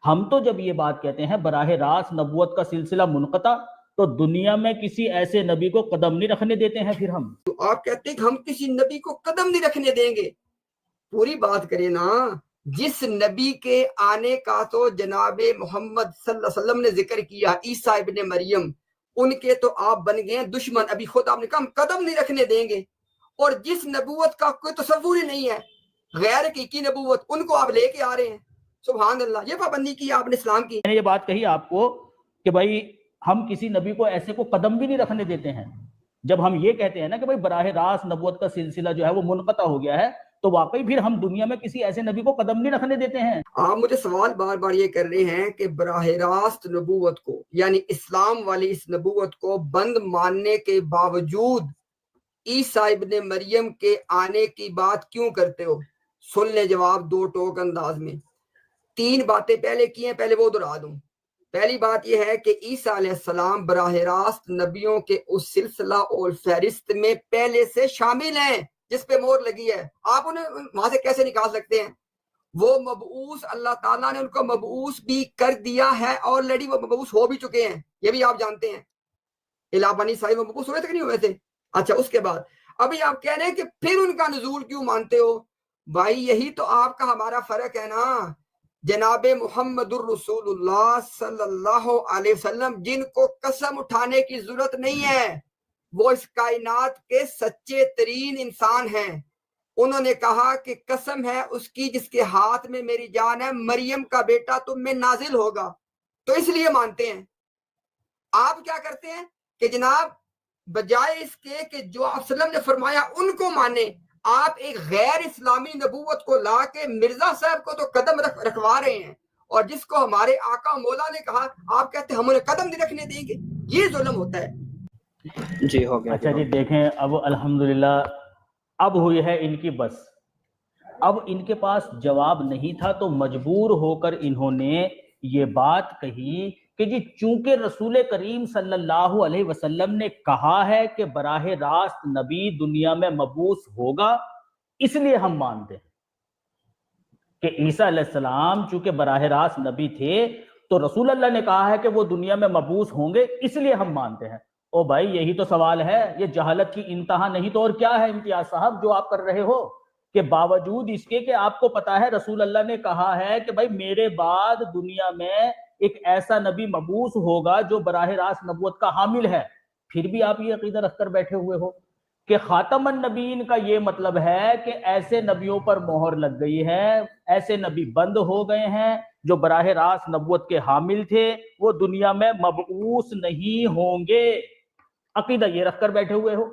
ہم تو جب یہ بات کہتے ہیں براہ راست نبوت کا سلسلہ منقطع، تو دنیا میں کسی ایسے نبی کو قدم نہیں رکھنے دیتے ہیں پھر ہم۔ تو آپ کہتے ہیں کہ ہم کسی نبی کو قدم نہیں رکھنے دیں گے، پوری بات کریں نا۔ جس نبی کے آنے کا تو جناب محمد صلی اللہ علیہ وسلم نے ذکر کیا، عیسیٰ ابن مریم، ان کے تو آپ بن گئے دشمن۔ ابھی خود آپ نے کہا ہم قدم نہیں رکھنے دیں گے، اور جس نبوت کا کوئی تصور ہی نہیں ہے، غیر حقیقی نبوت، ان کو آپ لے کے آ رہے ہیں۔ سبحان اللہ، یہ پابندی کی آپ نے اسلام کی۔ میں نے یہ بات کہی آپ کو کہ بھائی ہم کسی نبی کو ایسے کو قدم بھی نہیں رکھنے دیتے ہیں۔ جب ہم یہ کہتے ہیں نا کہ بھائی براہ راست نبوت کا سلسلہ جو ہے وہ منقطع ہو گیا ہے، تو واقعی پھر ہم دنیا میں کسی ایسے نبی کو قدم نہیں رکھنے دیتے ہیں۔ آپ مجھے سوال بار بار یہ کر رہے ہیں کہ براہ راست نبوت کو، یعنی اسلام والی اس نبوت کو بند ماننے کے باوجود عیسیٰ ابن مریم کے آنے کی بات کیوں کرتے ہو؟ سن لیں جواب دو ٹوک انداز میں۔ 3 باتیں پہلے کی ہیں، پہلے وہ دہرا دوں۔ پہلی بات یہ ہے کہ عیسیٰ علیہ السلام براہ راست نبیوں کے اس سلسلہ اور فہرست میں پہلے سے شامل ہیں جس پہ مہر لگی ہے۔ آپ انہیں وہاں سے کیسے نکال سکتے ہیں؟ وہ مبعوث، اللہ تعالیٰ نے ان کو مبعوث بھی کر دیا ہے، آلریڈی وہ مبعوث ہو بھی چکے ہیں، یہ بھی آپ جانتے ہیں۔ الہ بنی اسرائیل میں مبعوث ہوئے تھے کہ نہیں ہوئے تھے؟ اچھا، اس کے بعد ابھی آپ کہہ رہے ہیں کہ پھر ان کا نزول کیوں مانتے ہو؟ بھائی یہی تو آپ کا ہمارا فرق ہے نا۔ جناب محمد الرسول اللہ صلی اللہ علیہ وسلم، جن کو قسم اٹھانے کی ضرورت نہیں ہے، وہ اس کائنات کے سچے ترین انسان ہیں۔ انہوں نے کہا کہ قسم ہے اس کی جس کے ہاتھ میں میری جان ہے، مریم کا بیٹا تم میں نازل ہوگا، تو اس لیے مانتے ہیں۔ آپ کیا کرتے ہیں کہ جناب بجائے اس کے کہ جو آپ صلی اللہ علیہ وسلم نے فرمایا ان کو مانے، آپ ایک غیر اسلامی نبوت کو لا کے مرزا صاحب کو تو قدم رکھوا رہے ہیں، اور جس کو ہمارے آقا مولا نے کہا آپ کہتے ہیں ہم انہیں قدم نہیں رکھنے دیں گے۔ یہ ظلم ہوتا ہے۔ جی ہو گیا۔ اچھا جی، دیکھیں اب الحمدللہ اب ہوئی ہے ان کی بس۔ اب ان کے پاس جواب نہیں تھا تو مجبور ہو کر انہوں نے یہ بات کہی کہ جی چونکہ رسول کریم صلی اللہ علیہ وسلم نے کہا ہے کہ براہ راست نبی دنیا میں مبعوث ہوگا، اس لیے ہم مانتے ہیں کہ عیسیٰ علیہ السلام چونکہ براہ راست نبی تھے تو رسول اللہ نے کہا ہے کہ وہ دنیا میں مبعوث ہوں گے، اس لیے ہم مانتے ہیں۔ او بھائی یہی تو سوال ہے، یہ جہالت کی انتہا نہیں تو اور کیا ہے امتیاز صاحب جو آپ کر رہے ہو؟ کہ باوجود اس کے کہ آپ کو پتا ہے رسول اللہ نے کہا ہے کہ بھائی میرے بعد دنیا میں ایک ایسا نبی مبعوث ہوگا جو براہ راست نبوت کا حامل ہے، پھر بھی آپ یہ عقیدہ رکھ کر بیٹھے ہوئے ہو کہ خاتم النبیین کا یہ مطلب ہے کہ ایسے نبیوں پر مہر لگ گئی ہے، ایسے نبی بند ہو گئے ہیں جو براہ راست نبوت کے حامل تھے، وہ دنیا میں مبعوث نہیں ہوں گے۔ عقیدہ یہ رکھ کر بیٹھے ہوئے ہو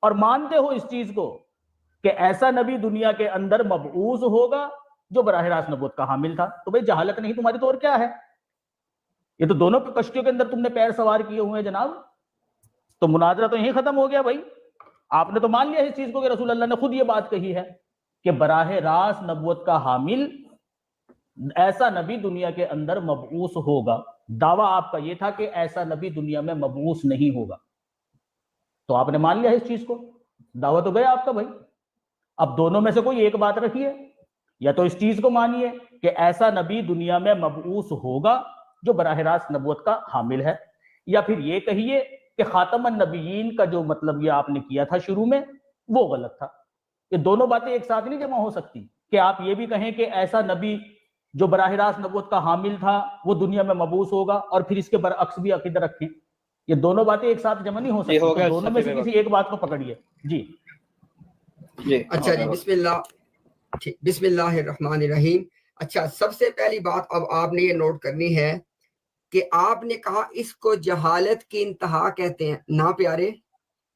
اور مانتے ہو اس چیز کو کہ ایسا نبی دنیا کے اندر مبعوث ہوگا جو براہ راست نبوت کا حامل تھا۔ تو بھئی جہالت نہیں تمہاری تو اور کیا ہے؟ یہ تو دونوں کشتیوں کے اندر تم نے پیر سوار کیے ہوئے ہیں جناب، تو مناظرہ تو یہیں ختم ہو گیا بھائی۔ آپ نے تو مان لیا اس چیز کو کہ رسول اللہ نے خود یہ بات کہی ہے کہ براہ راست نبوت کا حامل ایسا نبی دنیا کے اندر مبعوث ہوگا۔ دعویٰ آپ کا یہ تھا کہ ایسا نبی دنیا میں مبعوث نہیں ہوگا، تو آپ نے مان لیا اس چیز کو، دعویٰ تو گیا آپ کا بھائی۔ اب دونوں میں سے کوئی ایک بات رکھیے، یا تو اس چیز کو مانیے کہ ایسا نبی دنیا میں مبعوث ہوگا جو براہ راست نبوت کا حامل ہے، یا پھر یہ کہیے کہ خاتم النبیین کا جو مطلب یہ آپ نے کیا تھا شروع میں وہ غلط تھا۔ یہ دونوں باتیں ایک ساتھ نہیں جمع ہو سکتی کہ آپ یہ بھی کہیں کہ ایسا نبی جو براہ راست نبوت کا حامل تھا وہ دنیا میں مبعوث ہوگا اور پھر اس کے برعکس بھی عقیدہ رکھیں۔ یہ دونوں باتیں ایک ساتھ جمع نہیں ہو سکتی، تو دونوں میں سے کسی ایک بات کو پکڑیے۔ جی اچھا جی، بسم اللہ الرحمن الرحیم۔ اچھا، سب سے پہلی بات اب آپ نے یہ نوٹ کرنی ہے کہ آپ نے کہا اس کو جہالت کی انتہا کہتے ہیں نا پیارے،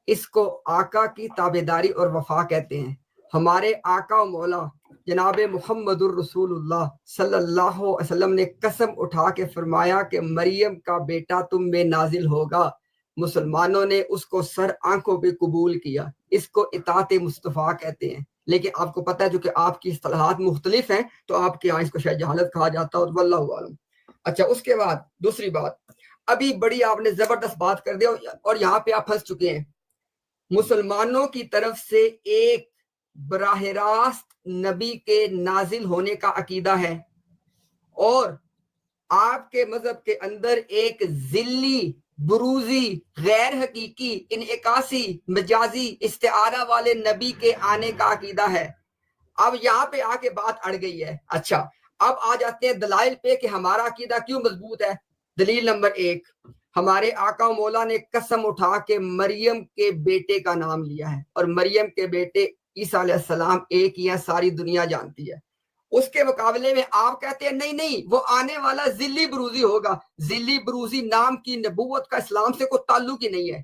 اس کو آقا کی تابعداری اور وفا کہتے ہیں۔ ہمارے آقا و مولا جناب محمد الرسول اللہ صلی اللہ علیہ وسلم نے قسم اٹھا کے فرمایا کہ مریم کا بیٹا تم میں نازل ہوگا۔ مسلمانوں نے اس کو سر آنکھوں پہ قبول کیا، اس کو اطاعت مصطفیٰ کہتے ہیں۔ لیکن آپ کو پتہ ہے جو کہ آپ کی اصطلاحات مختلف ہیں تو آپ کے یہاں اس کو شاید جہالت کہا جاتا ہے، واللہ عالم۔ اچھا، اس کے بعد دوسری بات، ابھی بڑی آپ نے زبردست بات کر دی اور یہاں پہ آپ پھنس چکے ہیں۔ مسلمانوں کی طرف سے ایک براہ راست نبی کے نازل ہونے کا عقیدہ ہے، اور آپ کے مذہب کے اندر ایک ذلی، بروزی، غیر حقیقی، انعکاسی، مجازی، استعارہ والے نبی کے آنے کا عقیدہ ہے۔ اب یہاں پہ آ کے بات اڑ گئی ہے۔ اچھا، اب آ جاتے ہیں دلائل پہ کہ ہمارا عقیدہ کیوں مضبوط ہے۔ دلیل نمبر 1، ہمارے آقا و مولا نے قسم اٹھا کے مریم کے بیٹے کا نام لیا ہے، اور مریم کے بیٹے عیسیٰ علیہ السلام ایک ہی ہیں، ساری دنیا جانتی ہے۔ اس کے مقابلے میں آپ کہتے ہیں نہیں وہ آنے والا ذلی بروزی ہوگا۔ ذلی بروزی نام کی نبوت کا اسلام سے کوئی تعلق ہی نہیں ہے۔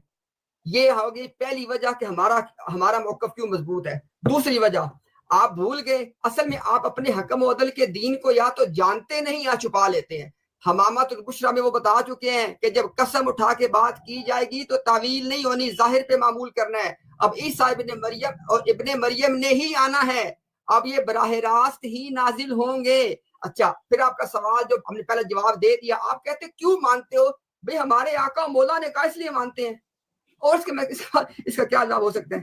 یہ ہوگی پہلی وجہ کہ ہمارا موقف کیوں مضبوط ہے۔ دوسری وجہ، آپ بھول گئے، اصل میں آپ اپنے حکم و عدل کے دین کو یا تو جانتے نہیں یا چھپا لیتے ہیں۔ حمامۃ البشریٰ میں وہ بتا چکے ہیں کہ جب قسم اٹھا کے بات کی جائے گی تو تعویل نہیں ہونی، ظاہر پہ معمول کرنا ہے۔ اب عیسیٰ ابن مریم اور ابن مریم نے ہی آنا ہے، اب یہ براہ راست ہی نازل ہوں گے۔ اچھا، پھر آپ کا سوال جو ہم نے پہلے جواب دے دیا، آپ کہتے کیوں مانتے ہو؟ بھئی ہمارے آقا مولا نے کہا اس لیے مانتے ہیں، اور اس کا کیا جواب ہو سکتا ہے؟